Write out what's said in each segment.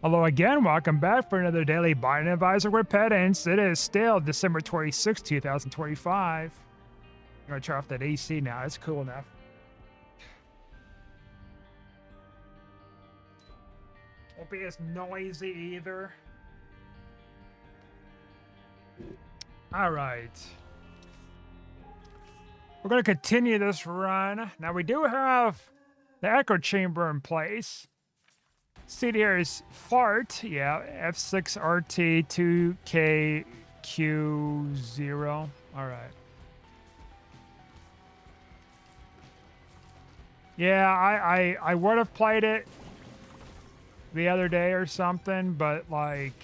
Hello again, welcome back for another daily Biden Advisor with Pedants. It is still December 26, 2025. I'm gonna turn off that AC now, it's cool enough. Won't be as noisy either. All right. We're gonna continue this run. Now we do have the echo chamber in place. Seed here is fart, yeah, F6RT2KQ0. All right. Yeah, I would have played it the other day or something, but like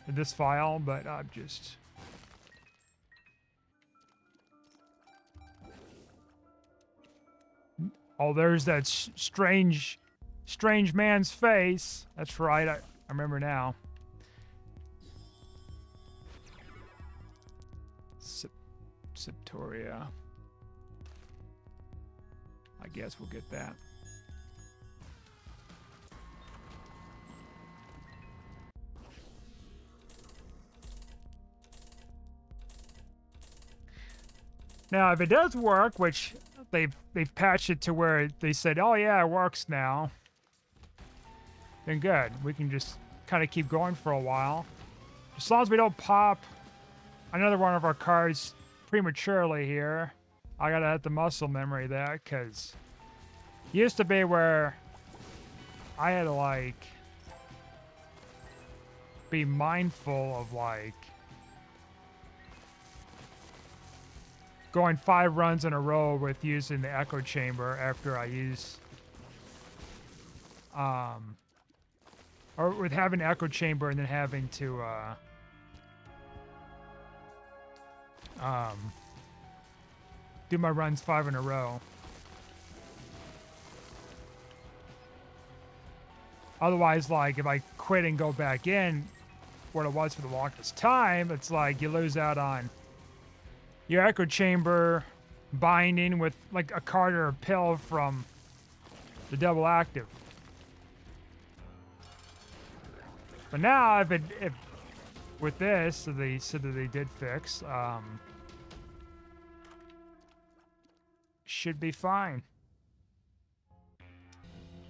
this file, but I'm just. Oh, there's that strange man's face. That's right, I remember now. Septoria. I guess we'll get that. Now, if it does work, which they've patched it to where they said, oh yeah, it works now, then good. We can just kind of keep going for a while. As long as we don't pop another one of our cards prematurely here. I gotta have the muscle memory that, because it used to be where I had to like be mindful of like going 5 runs in a row with using the echo chamber after I use or with having the echo chamber and then having to do my runs 5 in a row. Otherwise, like if I quit and go back in what it was for the longest time, it's like you lose out on your echo chamber binding with like a card or a pill from the double active. But now if with this, so they said that they did fix, should be fine.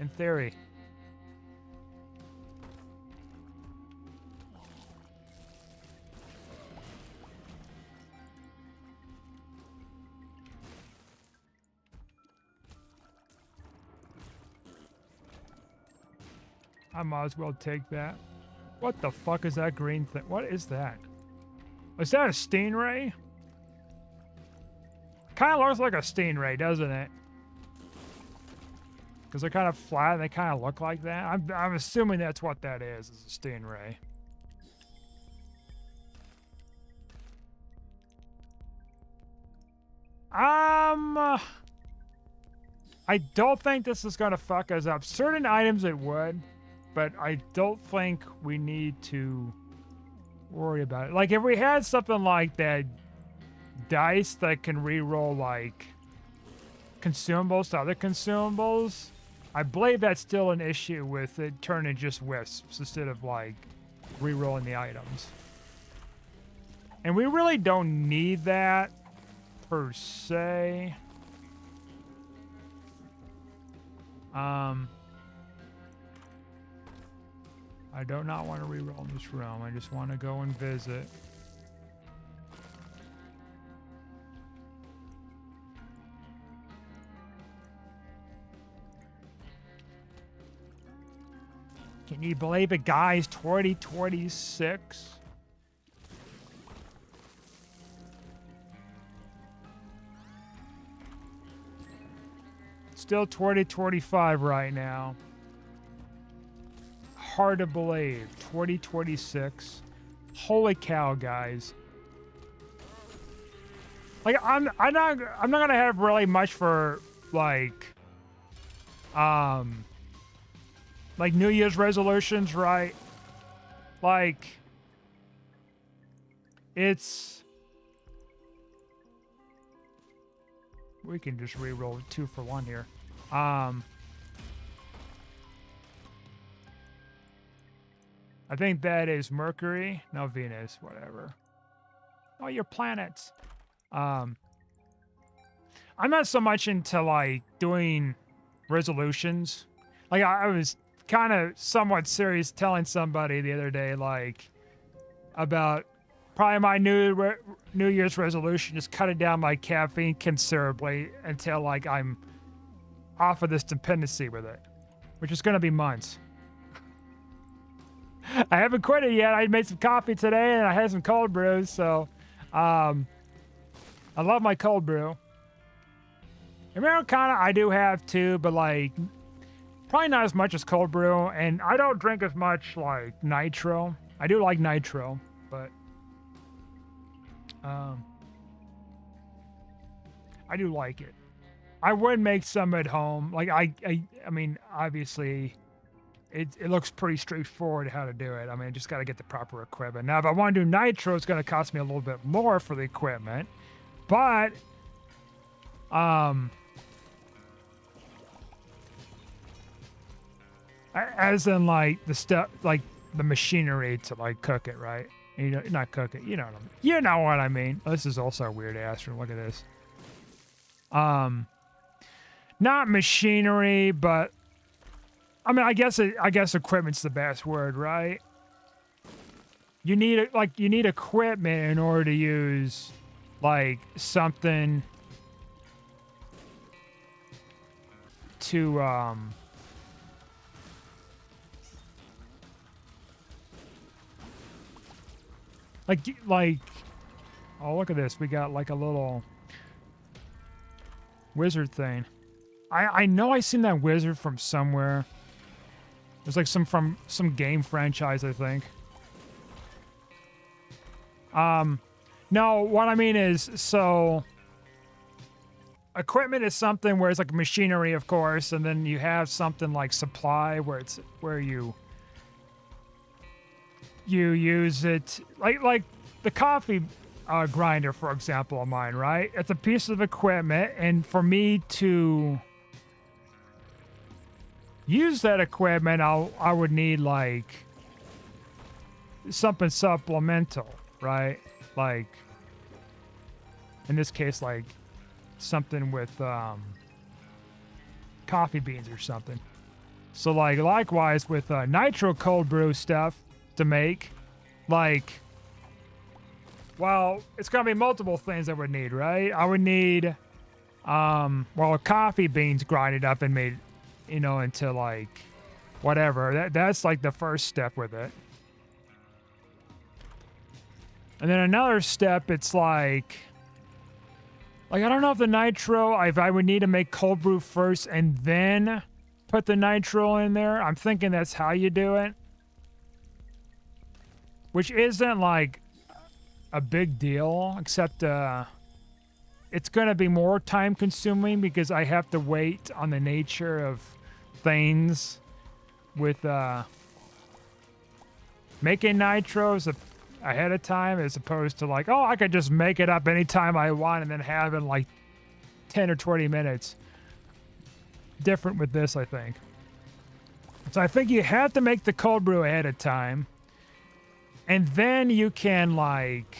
In theory. I might as well take that. What the fuck is that green thing? What is that? Is that a stingray? Kind of looks like a stingray, doesn't it? Because they're kind of flat and they kind of look like that. I'm assuming that's what that is a stingray. I don't think this is going to fuck us up. Certain items it would, but I don't think we need to worry about it. Like if we had something like that dice that can reroll like consumables to other consumables, I believe that's still an issue with it turning just wisps instead of like rerolling the items. And we really don't need that per se. I do not want to reroll in this room. I just want to go and visit. Can you believe it, guys? 2026. Still 2025 right now. Hard to believe. 2026. Holy cow, guys. Like I'm not gonna have really much for like New Year's resolutions, right? Like it's we can just re-roll 2 for 1 here. I think that is Mercury. No, Venus, whatever. Oh, your planets. Um, I'm not so much into like doing resolutions. Like I was kind of somewhat serious telling somebody the other day, like about probably my New Year's resolution is cutting down my caffeine considerably until like I'm off of this dependency with it, which is going to be months. I haven't quit it yet. I made some coffee today and I had some cold brews, so I love my cold brew. Americana I do have too, but like probably not as much as cold brew, and I don't drink as much like nitro. I do like nitro, but I do like it. I would make some at home. Like I mean, obviously, it looks pretty straightforward how to do it. I mean, I just got to get the proper equipment. Now, if I want to do nitro, it's going to cost me a little bit more for the equipment, but as in like the stuff, like the machinery to like cook it, right? You know, not cook it. You know what I mean. You know what I mean. Oh, this is also a weird ass room. Look at this. Not machinery, but I mean, I guess equipment's the best word, right? You need you need equipment in order to use like something to like oh, look at this. We got like a little wizard thing. I know I seen that wizard from somewhere. It's like from some game franchise, I think. No, what I mean is, so equipment is something where it's like machinery, of course, and then you have something like supply where it's where you use it like the coffee grinder, for example, of mine, right? It's a piece of equipment, and for me to use that equipment, I would need like something supplemental, right? Like in this case, like something with coffee beans or something. So like likewise with nitro cold brew stuff to make, like, well, it's gonna be multiple things I would need, right? I would need well, coffee beans grinded up and made, you know, into like whatever. That's like the first step with it. And then another step, it's like I don't know if the nitro, if I would need to make cold brew first and then put the nitro in there. I'm thinking that's how you do it. Which isn't like a big deal, except it's going to be more time consuming because I have to wait on the nature of things with making nitros ahead of time, as opposed to like, oh, I could just make it up anytime I want and then have it in like 10 or 20 minutes. Different with this, I think. So I think you have to make the cold brew ahead of time, and then you can like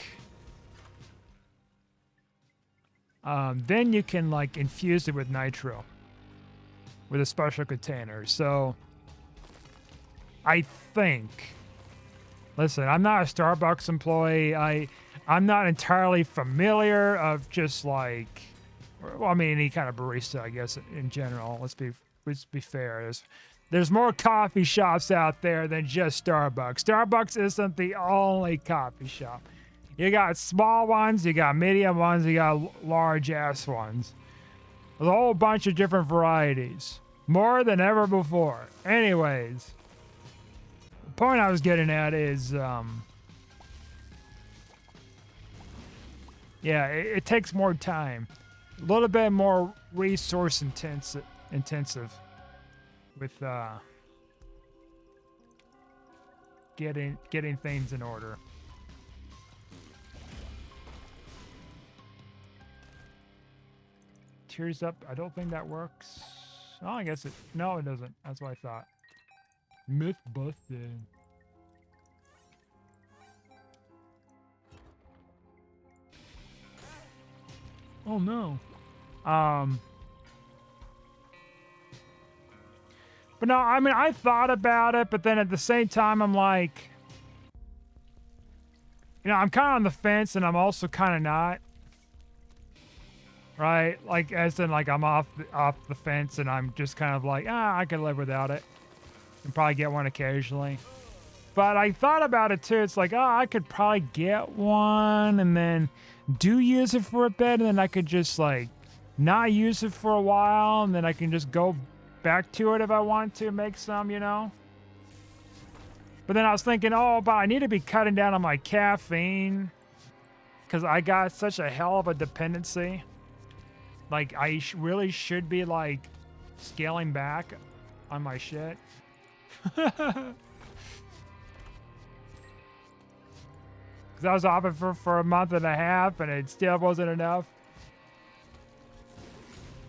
infuse it with nitro with a special container. So I think, listen, I'm not a Starbucks employee. I'm not entirely familiar of just like, well, I mean, any kind of barista, I guess, in general. Let's be fair. There's more coffee shops out there than just Starbucks. Starbucks isn't the only coffee shop. You got small ones, you got medium ones, you got large ass ones. There's a whole bunch of different varieties. More than ever before. Anyways, the point I was getting at is, yeah, it takes more time. A little bit more resource intensive with getting things in order. Tears up. I don't think that works. Oh, I guess it. No, it doesn't. That's what I thought. Myth busted. Oh no. But no, I mean, I thought about it, but then at the same time, I'm like, you know, I'm kind of on the fence, and I'm also kind of not. Right? Like, as in, like, I'm off the fence, and I'm just kind of like, I could live without it, and probably get one occasionally. But I thought about it too. It's like, oh, I could probably get one, and then do use it for a bit, and then I could just like not use it for a while, and then I can just go back to it if I want to make some, you know? But then I was thinking, oh, but I need to be cutting down on my caffeine because I got such a hell of a dependency. Like, I really should be, like, scaling back on my shit. Because I was off it for a month and a half, and it still wasn't enough.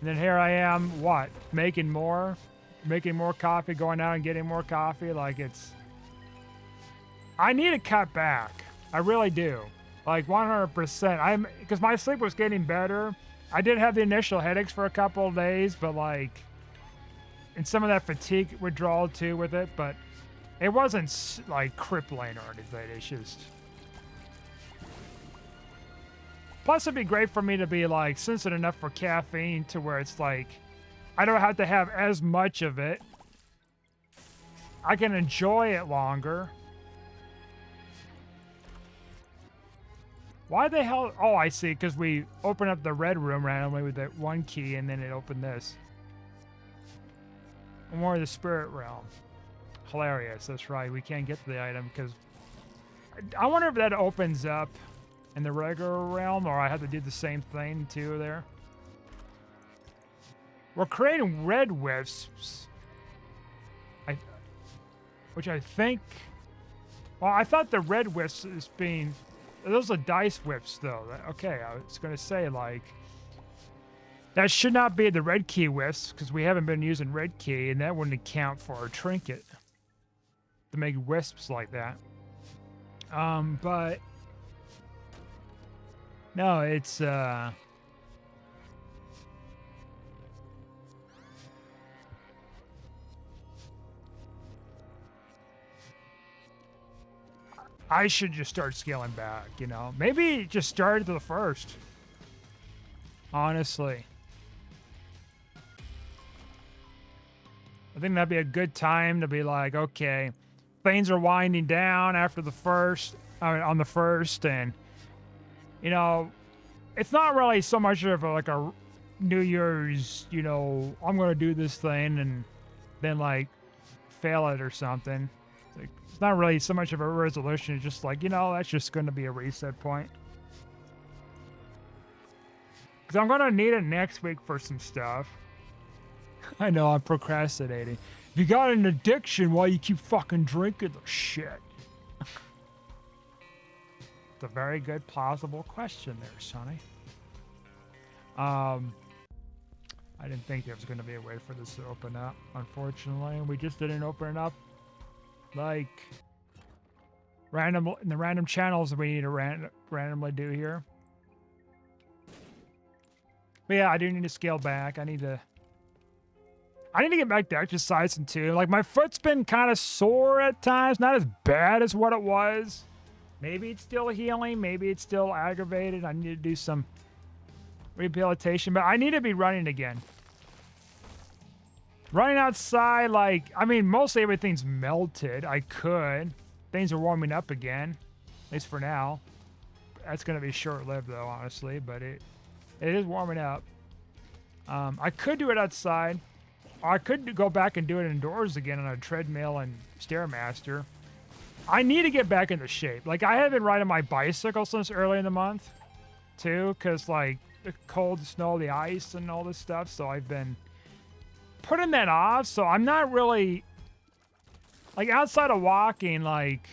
And then here I am, what? Making more coffee, going out and getting more coffee. Like, it's... I need to cut back. I really do. Like, 100%. Because my sleep was getting better. I did have the initial headaches for a couple of days, but like, and some of that fatigue withdrawal too with it, but it wasn't like crippling or anything. It's just. Plus, it'd be great for me to be like sensitive enough for caffeine to where it's like, I don't have to have as much of it. I can enjoy it longer. Why the hell? Oh, I see. Because we opened up the red room randomly with that one key, and then it opened this. More of the spirit realm. Hilarious. That's right. We can't get to the item because I wonder if that opens up in the regular realm, or I have to do the same thing too there. We're creating red wisps. Which I think. Well, I thought the red wisps is being. Those are dice whips, though. Okay, I was going to say, like, that should not be the red key whips, because we haven't been using red key, and that wouldn't account for our trinket to make wisps like that. But, no, it's, I should just start scaling back, you know? Maybe just start at the first. Honestly. I think that'd be a good time to be like, okay, things are winding down after the first, on the first, and, you know, it's not really so much of like a New Year's, you know, I'm going to do this thing and then like fail it or something. It's not really so much of a resolution. It's just like, you know, that's just going to be a reset point. Because I'm going to need it next week for some stuff. I know, I'm procrastinating. If you got an addiction, why you keep fucking drinking the shit? It's a very good, plausible question there, Sonny. I didn't think there was going to be a way for this to open up, unfortunately. We just didn't open it up. Like, in the random channels that we need to randomly do here. But yeah, I do need to scale back. I need to get back to exercising too. Like, my foot's been kind of sore at times. Not as bad as what it was. Maybe it's still healing. Maybe it's still aggravated. I need to do some rehabilitation. But I need to be running again. Running outside, like, I mean, mostly everything's melted. I could. Things are warming up again. At least for now. That's going to be short-lived, though, honestly. But it is warming up. I could do it outside. Or I could go back and do it indoors again on a treadmill and Stairmaster. I need to get back into shape. Like, I haven't ridden my bicycle since early in the month, too. Because, like, the cold, the snow, the ice, and all this stuff. So I've been putting that off, so I'm not really, like, outside of walking, like,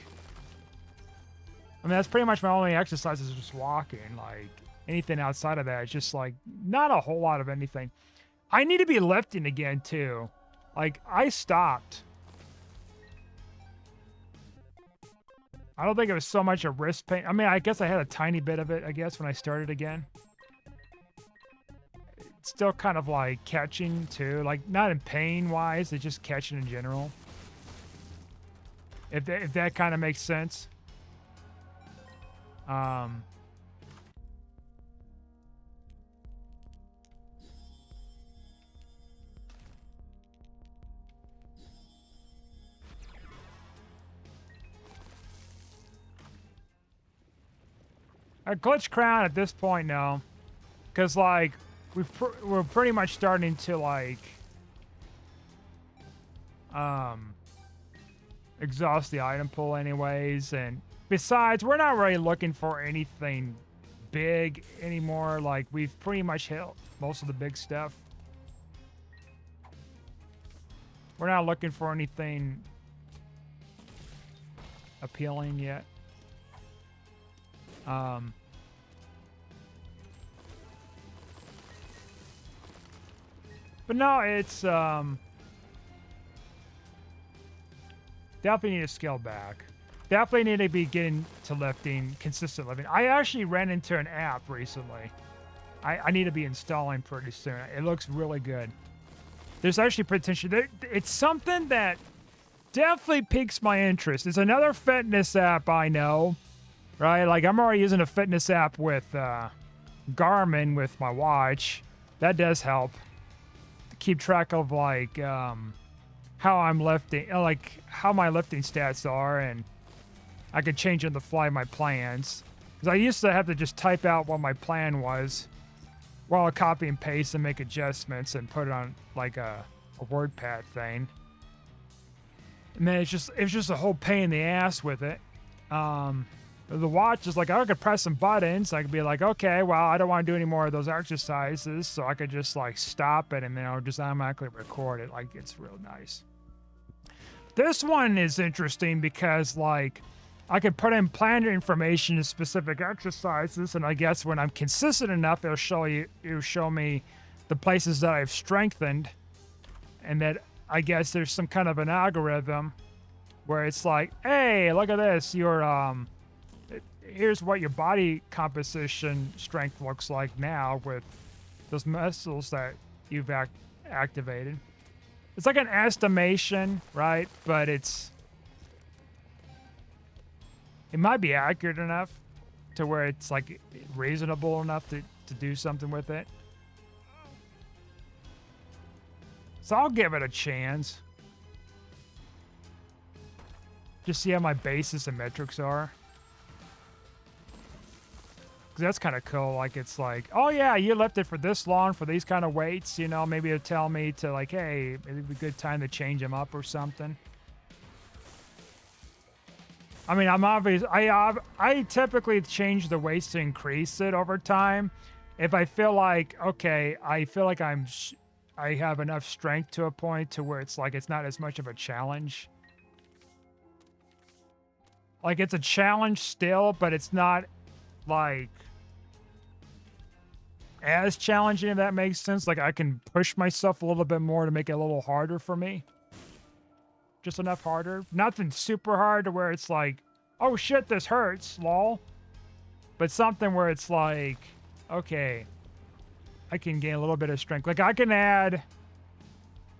I mean, that's pretty much my only exercise is just walking. Like, anything outside of that, it's just, like, not a whole lot of anything. I need to be lifting again, too. Like, I stopped. I don't think it was so much a wrist pain. I mean, I guess I had a tiny bit of it, I guess, when I started again. still kind of like catching too, like not in pain wise, it's just catching in general. If that kind of makes sense. A glitch crown at this point, no, because like we're pretty much starting to like exhaust the item pool anyways, and besides, we're not really looking for anything big anymore. Like we've pretty much hit most of the big stuff. We're not looking for anything appealing yet. But no, it's definitely need to scale back. Definitely need to be getting to lifting, consistent lifting. I actually ran into an app recently. I need to be installing pretty soon. It looks really good. There's actually potential. It's something that definitely piques my interest. It's another fitness app I know, right? Like I'm already using a fitness app with Garmin with my watch. That does help to keep track of like how I'm lifting, like how my lifting stats are, and I could change on the fly my plans. Because I used to have to just type out what my plan was while I copy and paste and make adjustments and put it on like a WordPad thing. And then it's just a whole pain in the ass with it. The watch is like, I could press some buttons. I could be like, okay, well, I don't want to do any more of those exercises. So I could just like stop it and then I'll just automatically record it. Like it's real nice. This one is interesting because like I can put in planner information to specific exercises, and I guess when I'm consistent enough, it'll show me the places that I've strengthened, and that I guess there's some kind of an algorithm where it's like, hey, look at this, here's what your body composition strength looks like now with those muscles that you've activated. It's like an estimation, right? But it might be accurate enough to where it's like reasonable enough to do something with it. So I'll give it a chance. Just see how my basis and metrics are. Because that's kind of cool. Like, it's like, oh yeah, you lifted for this long for these kind of weights. You know, maybe it'll tell me to like, hey, it'd be a good time to change them up or something. I mean, I typically change the weights to increase it over time. If I feel like, okay, I feel like I have enough strength to a point to where it's like, it's not as much of a challenge. Like it's a challenge still, but it's not like as challenging, if that makes sense. Like I can push myself a little bit more to make it a little harder for me. Just enough harder. Nothing super hard to where it's like, oh shit, this hurts, lol. But something where it's like, okay, I can gain a little bit of strength. Like I can add,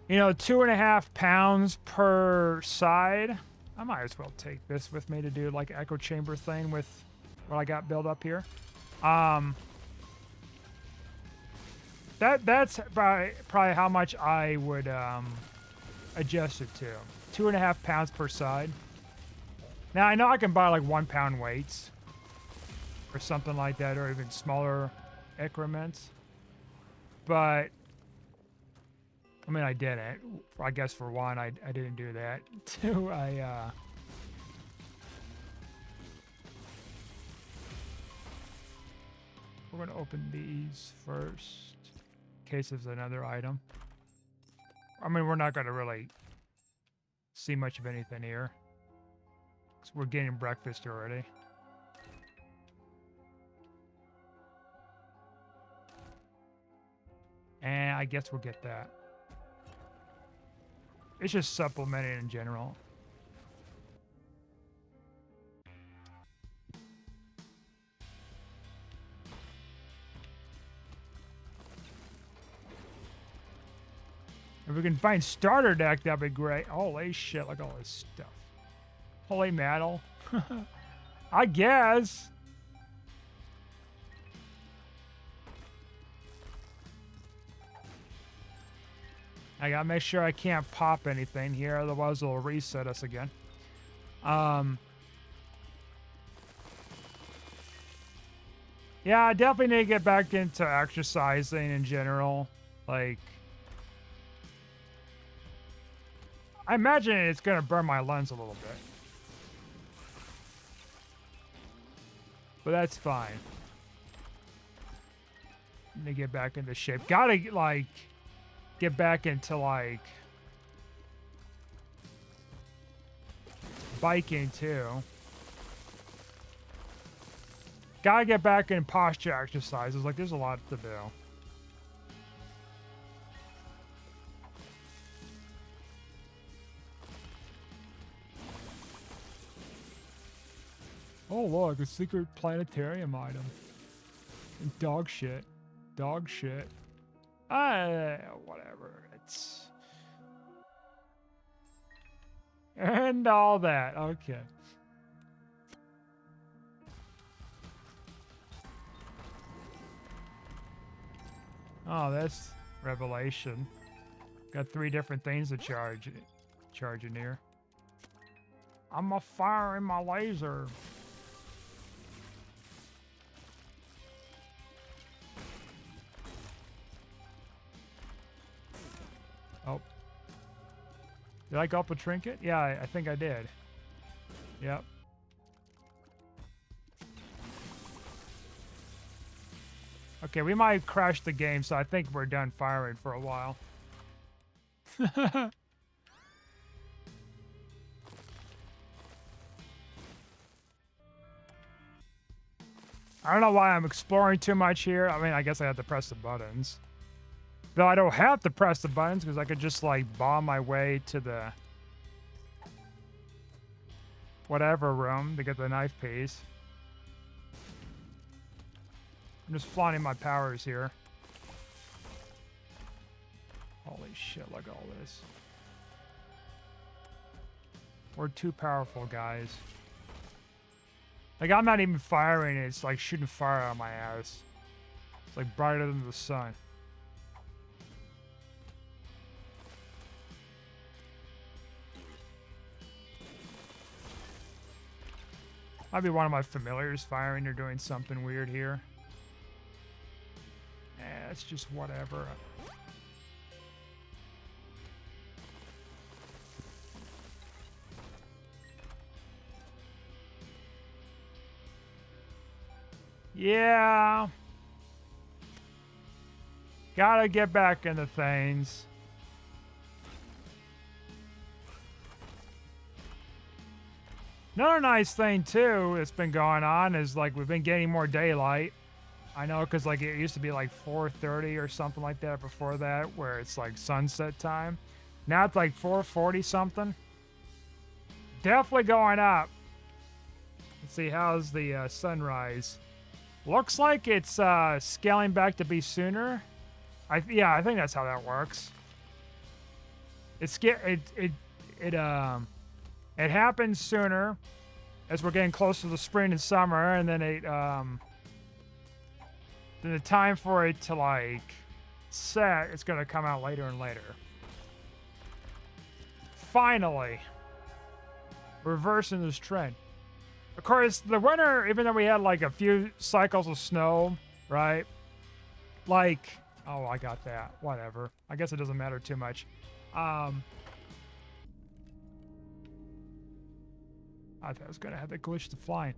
2.5 pounds per side. I might as well take this with me to do like echo chamber thing with what I got built up here. That's probably how much I would adjust it to. 2.5 pounds per side. Now I know I can buy like 1 pound weights or something like that, or even smaller increments. But I mean, I didn't. I guess for one, I didn't do that. Two, we're gonna open these first in case there's another item. I mean, we're not gonna really see much of anything here. So we're getting breakfast already. And I guess we'll get that. It's just supplemented in general. If we can find starter deck, that'd be great. Holy shit, look at all this stuff. Holy metal. I guess. I gotta make sure I can't pop anything here, otherwise it'll reset us again. Yeah, I definitely need to get back into exercising in general. Like, I imagine it's gonna burn my lungs a little bit. But that's fine. Let me get back into shape. Gotta, like, get back into, like, biking, too. Gotta get back in posture exercises. Like, there's a lot to do. Oh, look, a secret planetarium item. And dog shit. Dog shit. Whatever. It's... And all that. Okay. Oh, that's revelation. Got 3 different things to charge in here. I'm a firing my laser. Oh. Did I go up a trinket? Yeah, I think I did. Yep. Okay, we might crash the game, so I think we're done firing for a while. I don't know why I'm exploring too much here. I mean, I guess I have to press the buttons. Though I don't have to press the buttons because I could just, like, bomb my way to the whatever room to get the knife piece. I'm just flaunting my powers here. Holy shit, look at all this. We're too powerful, guys. Like, I'm not even firing it. It's like shooting fire out of my ass. It's like brighter than the sun. Might be one of my familiars firing or doing something weird here. It's just whatever. Yeah. Gotta get back into things. Another nice thing, too, that's been going on is, like, we've been getting more daylight. I know, because, like, it used to be, like, 4:30 or something like that before that, where it's, like, sunset time. Now it's, like, 4:40 something. Definitely going up. Let's see, how's the sunrise? Looks like it's scaling back to be sooner. Yeah, I think that's how that works. It happens sooner as we're getting closer to the spring and summer, and then then the time for it to, like, set, it's gonna come out later and later. Finally, reversing this trend. Of course, the winter, even though we had, like, a few cycles of snow, right? Like, oh, I got that. Whatever. I guess it doesn't matter too much. I thought I was gonna have the glitch to flying.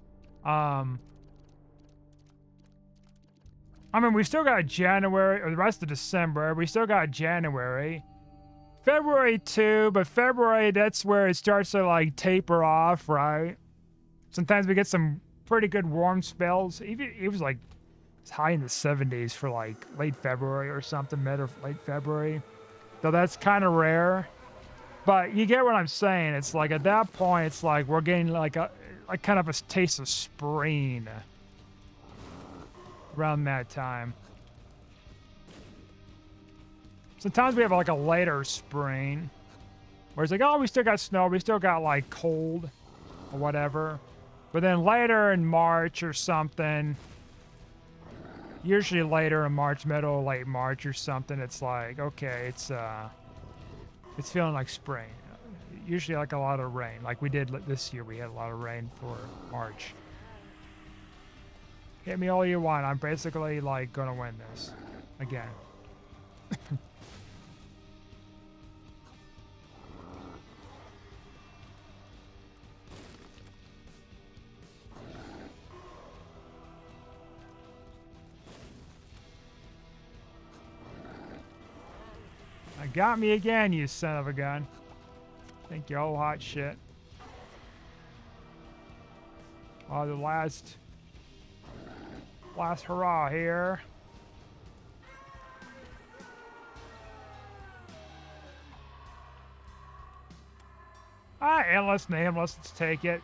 I mean, we still got January, or the rest of December. We still got January. February too, but February, that's where it starts to, like, taper off, right? Sometimes we get some pretty good warm spells. Even it was, like, it's high in the 70s for, like, late February or something, mid or late February. Though that's kind of rare. But you get what I'm saying. It's like at that point, it's like we're getting like kind of a taste of spring around that time. Sometimes we have like a later spring where it's like, oh, we still got snow, we still got like cold or whatever. But then later in March or something, usually later in March, middle, late March or something, it's like, okay, it's feeling like spring. Usually like a lot of rain. Like we did this year, we had a lot of rain for March. Hit me all you want. I'm basically like gonna win this again. Got me again, you son of a gun. Think you're all hot shit. Oh, the last hurrah here. Endless, nameless, let's take it.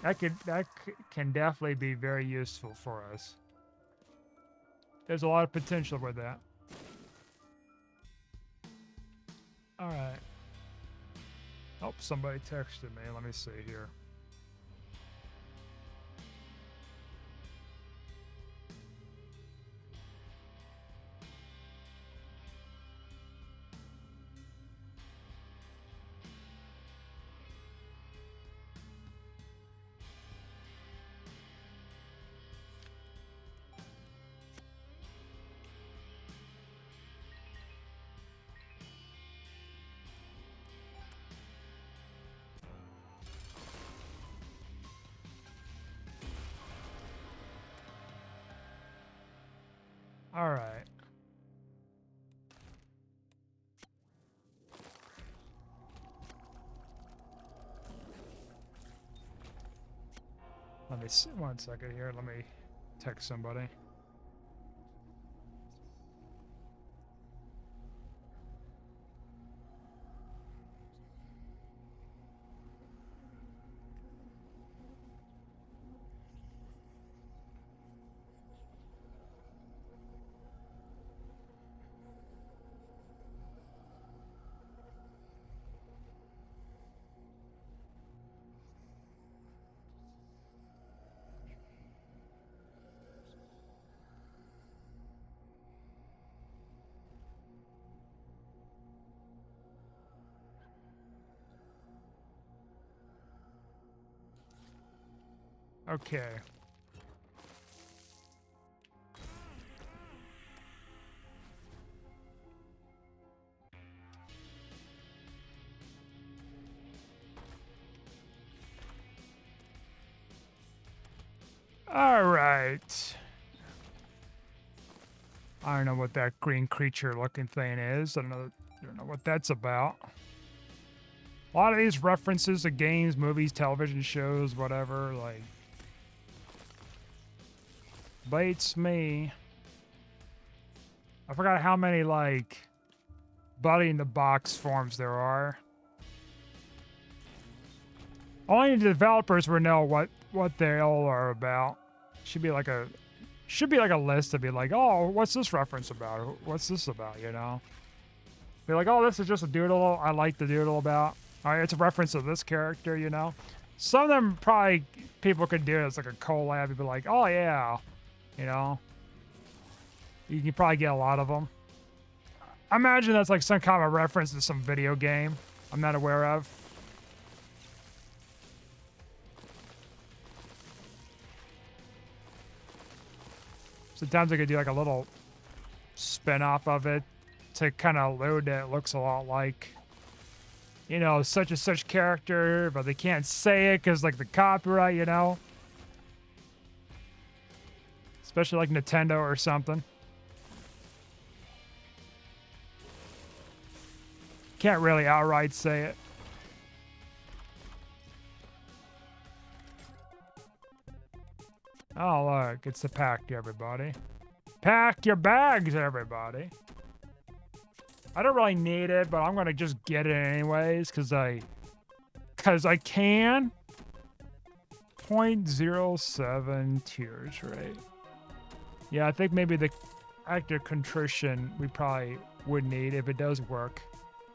That can definitely be very useful for us. There's a lot of potential with that. All right. Oh, somebody texted me. Let me see here. All right. Let me see 1 second here. Let me text somebody. Okay. All right. I don't know what that green creature looking thing is. I don't know what that's about. A lot of these references to games, movies, television shows, whatever, like, bites me. I forgot how many, like, Buddy in the Box forms there are. Only the developers would know what they all are about. Should be like a list to be like, oh, what's this reference about? What's this about, you know? Be like, oh, this is just a doodle I like the doodle about. All right, it's a reference to this character, you know? Some of them probably people could do it as like a collab. You'd be like, oh, yeah, you know? You can probably get a lot of them. I imagine that's like some kind of reference to some video game I'm not aware of. Sometimes I could do like a little spin-off of it to kind of allude that it looks a lot like, you know, such and such character, but they can't say it because like the copyright, you know? Especially like Nintendo or something. Can't really outright say it. Oh, look, it's the pack, everybody. Pack your bags, everybody. I don't really need it, but I'm gonna just get it anyways, cause I can. 0.07 tears, right? Yeah, I think maybe active contrition we probably would need if it does work.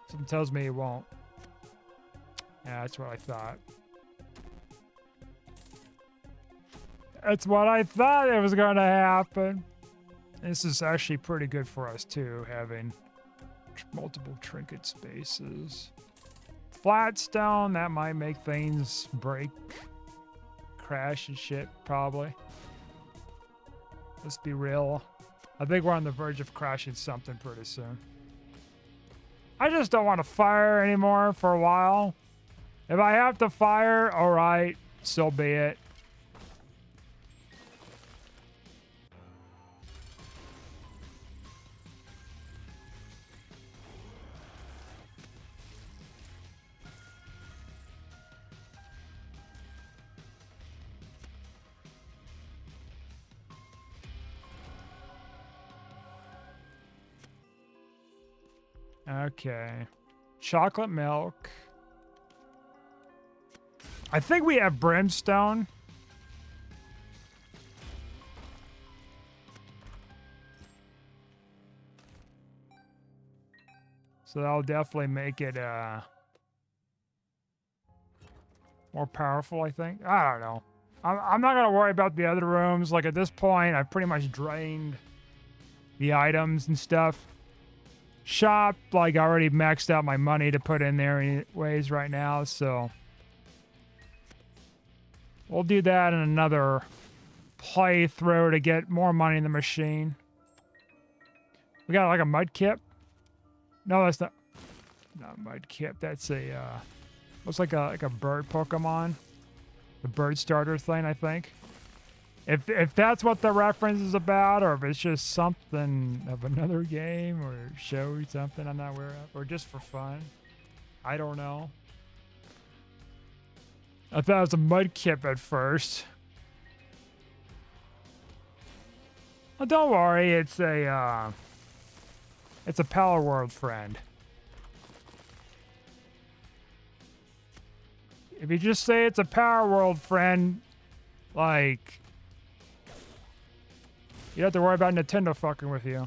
Something tells me it won't. Yeah, that's what I thought. That's what I thought it was going to happen. This is actually pretty good for us too, having multiple trinket spaces. Flat stone, that might make things break, crash and shit, probably. Let's be real. I think we're on the verge of crashing something pretty soon. I just don't want to fire anymore for a while. If I have to fire, all right, so be it. Okay. Chocolate milk. I think we have brimstone. So that'll definitely make it more powerful, I think. I don't know. I'm not going to worry about the other rooms. Like, at this point, I've pretty much drained the items and stuff. Shop, like, I already maxed out my money to put in there anyways right now, so we'll do that in another playthrough to get more money in the machine. We got like a mud kip. No, that's not mud kip. That's a looks like a bird Pokemon, the bird starter thing, I think. If that's what the reference is about, or if it's just something of another game or show or something I'm not aware of, or just for fun, I don't know. I thought it was a mudkip at first. Well, don't worry, it's a Power World friend. If you just say it's a Power World friend, like, you don't have to worry about Nintendo fucking with you.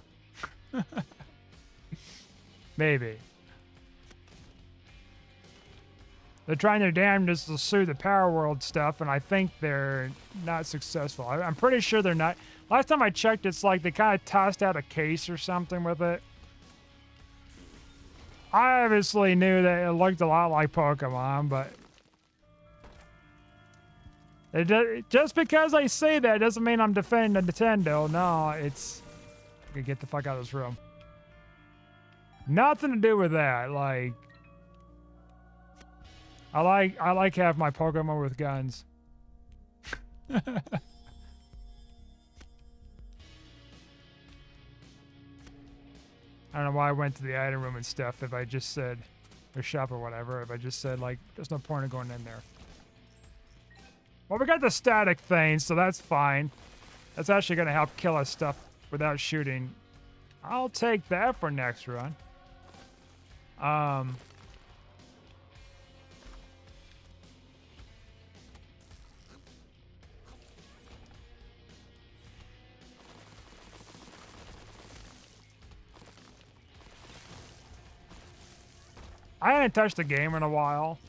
Maybe. They're trying their damnedest to sue the Power World stuff, and I think they're not successful. I'm pretty sure they're not. Last time I checked, it's like they kind of tossed out a case or something with it. I obviously knew that it looked a lot like Pokemon, but just because I say that doesn't mean I'm defending Nintendo. No, it's... Okay, get the fuck out of this room. Nothing to do with that. Like, I like having my Pokemon with guns. I don't know why I went to the item room and stuff if I just said, or shop or whatever, if I just said, like, there's no point in going in there. Well, we got the static thing, so that's fine. That's actually going to help kill us stuff without shooting. I'll take that for next run. I hadn't touched the game in a while.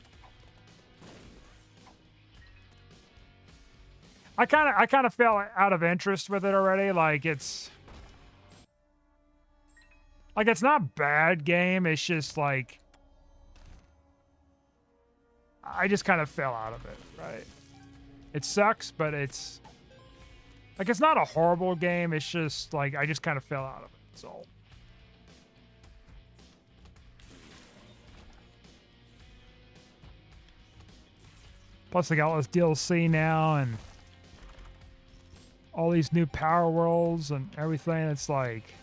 I kind of fell out of interest with it already. Like, it's not a bad game. It's just like I just kind of fell out of it, right? It sucks, but it's like it's not a horrible game. It's just like I just kind of fell out of it. So plus they got all this DLC now and all these new Power Worlds and everything. It's like,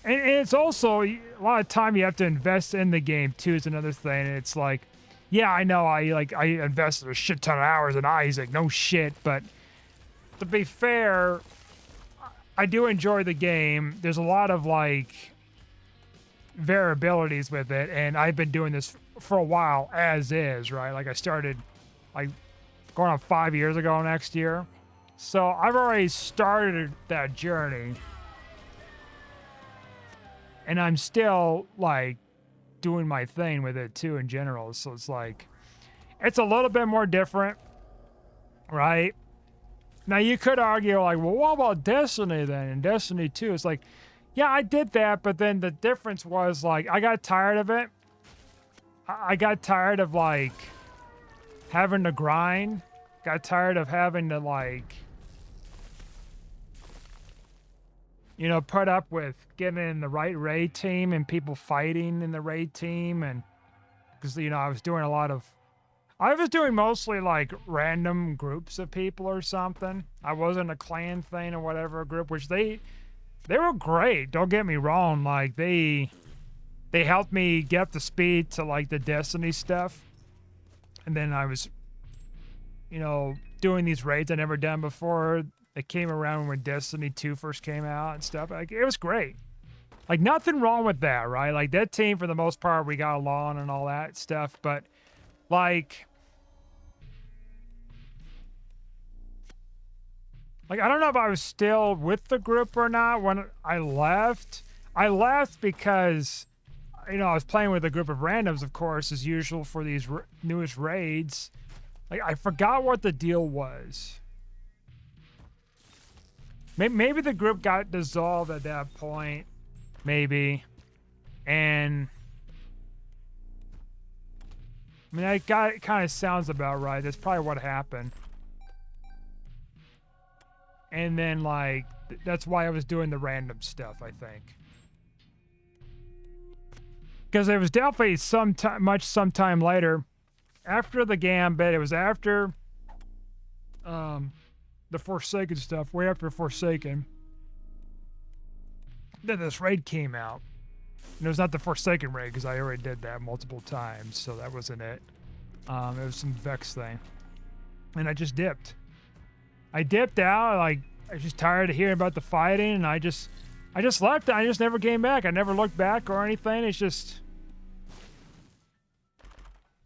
and it's also a lot of time you have to invest in the game too is another thing. And it's like, yeah, I know I invested a shit ton of hours in Isaac, no shit, but to be fair, I do enjoy the game. There's a lot of like variabilities with it, and I've been doing this for a while as is, right? Like I started like going on 5 years ago next year. So I've already started that journey, and I'm still like doing my thing with it too in general. So it's like, it's a little bit more different, right? Now you could argue like, well, what about Destiny then? And Destiny 2, it's like, yeah, I did that, but then the difference was like, I got tired of it. I got tired of like having to grind. Got tired of having to like, you know, put up with getting in the right raid team and people fighting in the raid team. And because, you know, I was doing mostly like random groups of people or something. I wasn't a clan thing or whatever group, which they were great. Don't get me wrong. Like they helped me get up to speed to like the Destiny stuff. And then I was, you know, doing these raids I never done before. They came around when Destiny 2 first came out and stuff. Like it was great. Like nothing wrong with that, right? Like that team for the most part we got along and all that stuff, but like I don't know if I was still with the group or not when I left. I left because, you know, I was playing with a group of randoms, of course, as usual for these newest raids. Like, I forgot what the deal was. Maybe the group got dissolved at that point. Maybe. And I mean, it kind of sounds about right. That's probably what happened. And then, like, that's why I was doing the random stuff, I think. Because it was definitely sometime later, after the Gambit, it was after the Forsaken stuff, way after Forsaken, then this raid came out. And it was not the Forsaken raid, because I already did that multiple times, so that wasn't it. It was some Vex thing. And I just dipped. I dipped out, like, I was just tired of hearing about the fighting, and I just left. I just never came back. I never looked back or anything. It's just...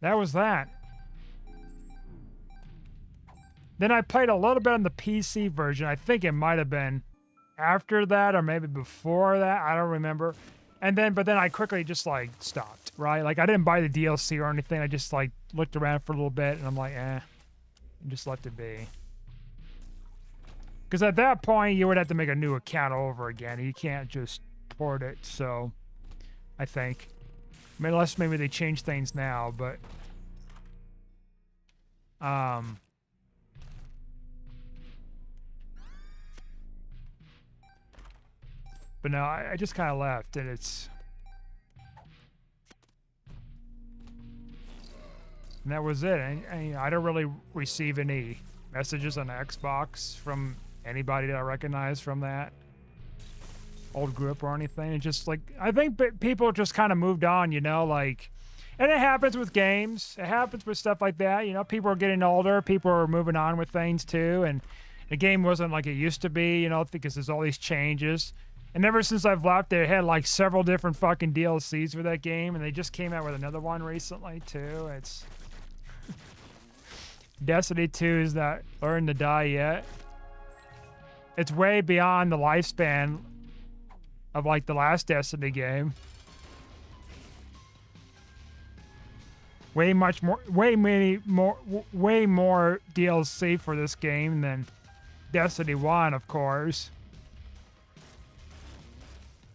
that was that. Then I played a little bit on the PC version. I think it might have been after that or maybe before that. I don't remember. But then I quickly just like stopped, right? Like I didn't buy the DLC or anything. I just like looked around for a little bit and I'm like, and just left it be. Because at that point, you would have to make a new account over again. You can't just port it, so I think. I mean, unless maybe they change things now, but... But no, I just kind of left, and it's... And that was it. I don't really receive any messages on Xbox from anybody that I recognize from that old group or anything. It's just like, I think people just kind of moved on, you know, like, and it happens with games. It happens with stuff like that. You know, people are getting older. People are moving on with things too. And the game wasn't like it used to be, you know, because there's all these changes. And ever since I've left, they had like several different fucking DLCs for that game. And they just came out with another one recently too. It's... Destiny 2 is not learned to die yet. It's way beyond the lifespan of like the last Destiny game. Way more DLC for this game than Destiny 1, of course.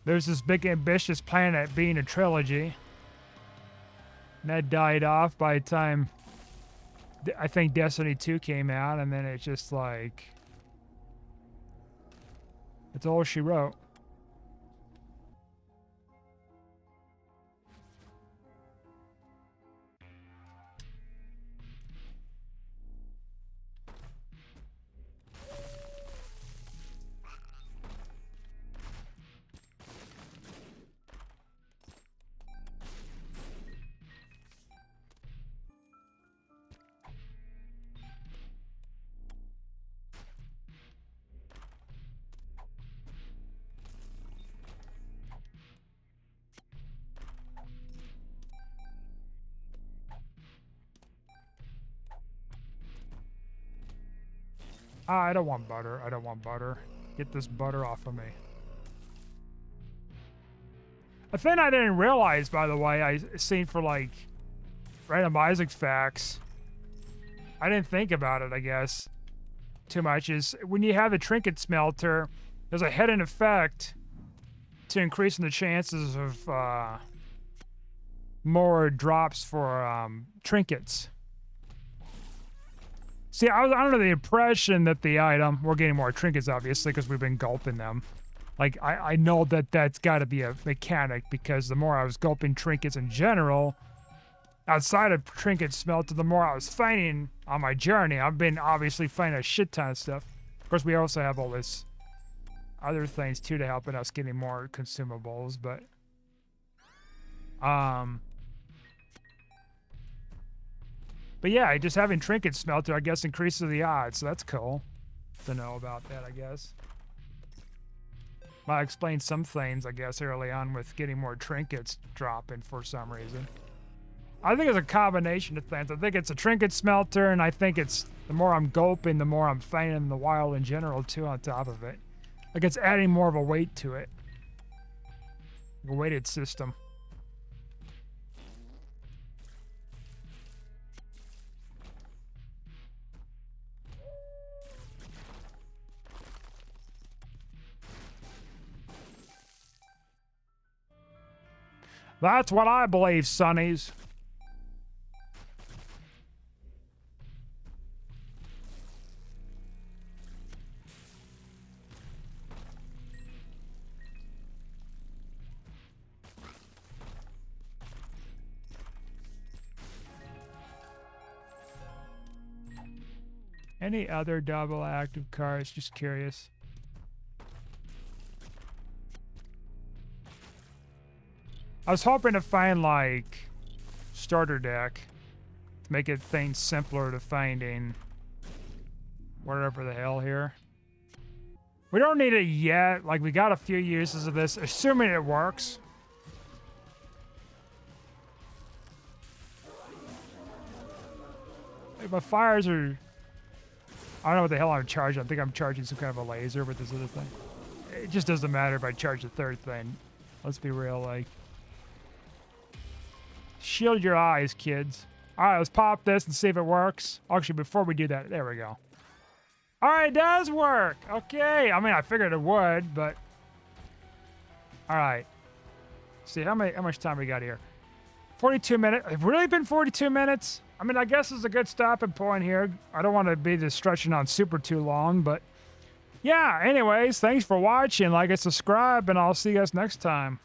There's this big ambitious plan at being a trilogy. And that died off by the time I think Destiny 2 came out, and then it's just like... That's all she wrote. Ah, I don't want butter. I don't want butter. Get this butter off of me. A thing I didn't realize, by the way, I seen for like random Isaac facts. I didn't think about it, I guess, too much, is when you have the trinket smelter, there's a hidden effect to increasing the chances of more drops for trinkets. See, I was under the impression that the item, we're getting more trinkets, obviously, because we've been gulping them. Like, I know that that's got to be a mechanic, because the more I was gulping trinkets in general, outside of trinket smelter, the more I was finding on my journey. I've been obviously finding a shit ton of stuff. Of course, we also have all this other things, too, to help in us getting more consumables, but... But yeah, just having trinket smelter, I guess, increases the odds, so that's cool to know about that, I guess. Might explain some things, I guess, early on with getting more trinkets dropping for some reason. I think it's a combination of things. I think it's a trinket smelter, and I think it's the more I'm gulping, the more I'm finding in the wild in general, too, on top of it. Like, it's adding more of a weight to it. Like a weighted system. That's what I believe, Sonnies. Any other double active cards? Just curious. I was hoping to find, like, starter deck to make it things simpler to finding whatever the hell here. We don't need it yet. Like, we got a few uses of this, assuming it works. Like, my fires are... I don't know what the hell I'm charging. I think I'm charging some kind of a laser with this other thing. It just doesn't matter if I charge the third thing. Let's be real, like... Shield your eyes, kids. Alright, let's pop this and see if it works. Actually, before we do that, there we go. Alright, it does work! Okay, I mean, I figured it would, but... Alright. See, how much time we got here? 42 minutes. It's really been 42 minutes? I mean, I guess it's a good stopping point here. I don't want to be just stretching on super too long, but... Yeah, anyways, thanks for watching. Like and subscribe, and I'll see you guys next time.